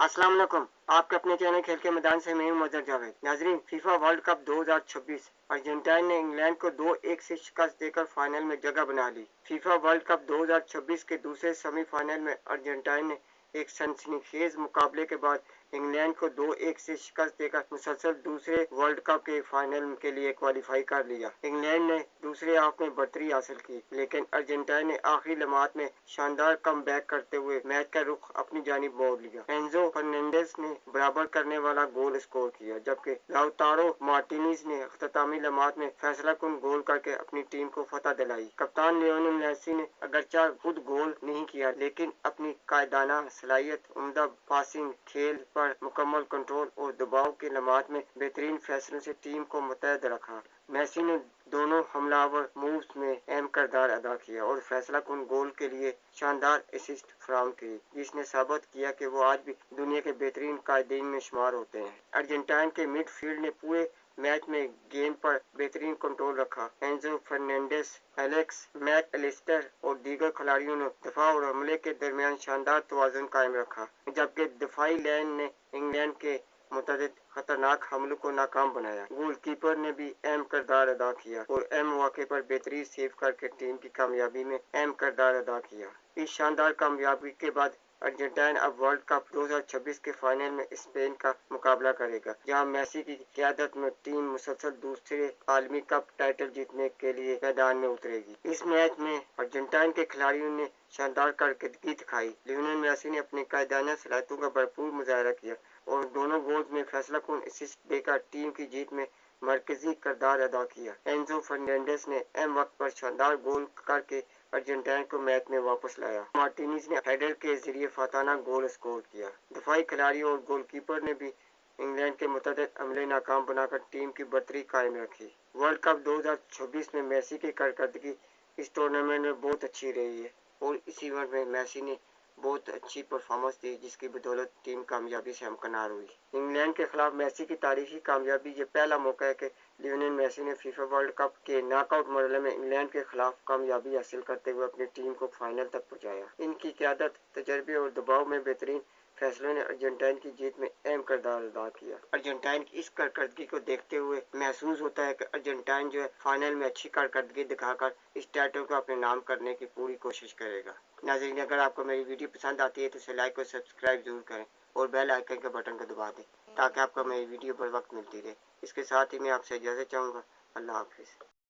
अस्सलाम वालेकुम। आपके अपने चैनल खेल के मैदान से मैं हूं मजहर जावेद। नाजरीन, फीफा वर्ल्ड कप 2026 अर्जेंटीना ने इंग्लैंड को 2-1 से शिकस्त देकर फाइनल में जगह बना ली। फीफा वर्ल्ड कप 2026 के दूसरे सेमीफाइनल में अर्जेंटीना ने एक सनसनीखेज मुकाबले के बाद इंग्लैंड को 2-1 से शिकस्त देकर मुसलसल दूसरे वर्ल्ड कप के फाइनल के लिए क्वालिफाई कर लिया। इंग्लैंड ने दूसरे हाफ में बढ़तरी हासिल की, लेकिन अर्जेंटीना ने आखिरी लम्हात में शानदार कम बैक करते हुए मैच का रुख अपनी जानिब मोड़ लिया। एंजो फर्नांडिस ने बराबर करने वाला गोल स्कोर किया, जबकि लाउतारो मार्टिनेज ने अख्तामी लम्हात में फैसलाकुन गोल करके अपनी टीम को फतह दिलाई। कप्तान लियोनेल मेसी ने अगरचा खुद गोल नहीं किया, लेकिन अपनी कायदाना सलाहियत, उम्दा पासिंग खेल पर मुकम्मल कंट्रोल और दबाव के लम्हात में बेहतरीन फैसलों से टीम को मुतहद रखा। मेसी ने दोनों हमलावर मूव्स में अहम किरदार अदा किया और फैसलाकुन गोल के लिए शानदार असिस्ट फराहम की, जिसने साबित किया कि वो आज भी दुनिया के बेहतरीन कायदीन में शुमार होते हैं। अर्जेंटीना के मिडफील्ड ने पूरे मैच में गेंद पर बेहतरीन कंट्रोल रखा। Enzo Fernandez, Alex Mac Allister और दीगर खिलाड़ियों ने दफा और हमले के दरमियान शानदार तवाज़ुन कायम रखा, जबकि दफाई लाइन ने इंग्लैंड के मुतअद्दिद खतरनाक हमलों को नाकाम बनाया। गोलकीपर ने भी अहम किरदार अदा किया और अहम मौके पर बेहतरीन सेव करके टीम की कामयाबी में अहम किरदार अदा किया। इस शानदार कामयाबी के बाद अर्जेंटीना अब वर्ल्ड कप 2026 के फाइनल में स्पेन का मुकाबला करेगा, जहां मेसी की क़यादत में टीम मुसलसल दूसरे आलमी कप टाइटल जीतने के लिए मैदान में उतरेगी। इस मैच में अर्जेंटीना के खिलाड़ियों ने शानदार कारकर्दगी दिखाई। लियोनेल मेसी ने अपनी कायदाना सलाहियतों का भरपूर मुजाहरा किया और दोनों गोल्स में फैसलाकुन असिस्ट देकर टीम की जीत में मरकजी किरदार अदा किया। एंजो फर्नांडिस ने अहम वक्त पर शानदार गोल करके अर्जेंटीना को मैच में वापस लाया। मार्टिनेज ने हेडर के जरिए फाताना गोल स्कोर किया। दफाई खिलाड़ियों और गोलकीपर ने भी इंग्लैंड के मुतअद्दिद हमले नाकाम बनाकर टीम की बढ़तरी कायम रखी। वर्ल्ड कप 2026 में मेसी की कारकर्दगी इस टूर्नामेंट में बहुत अच्छी रही है और इस इवेंट में मेसी ने बहुत अच्छी परफॉर्मेंस दी, जिसकी बदौलत टीम कामयाबी से हमकिनार हुई। इंग्लैंड के खिलाफ मेसी की तारीखी कामयाबी ये पहला मौका है कि लियोनेल मेसी ने फीफा वर्ल्ड कप के नॉकआउट मरहले में इंग्लैंड के खिलाफ कामयाबी हासिल करते हुए अपनी टीम को फाइनल तक पहुंचाया। इनकी क़यादत, तजर्बे और दबाव में बेहतरीन फैसलों ने अर्जेंटीना की जीत में अहम किरदार अदा किया। अर्जेंटीना की इस कारकर्दगी को देखते हुए महसूस होता है कि अर्जेंटीना जो है फाइनल में अच्छी कारकर्दगी दिखाकर इस टाइटल को अपने नाम करने की पूरी कोशिश करेगा। नाज़रीन, अगर आपको मेरी वीडियो पसंद आती है तो इसे लाइक और सब्सक्राइब जरूर करें और बेल आइकन के बटन को दबा दें, ताकि आपको मेरी वीडियो बर वक्त मिलती रहे। इसके साथ ही मैं आपसे इजाज़त चाहूँगा। अल्लाह हाफिज़।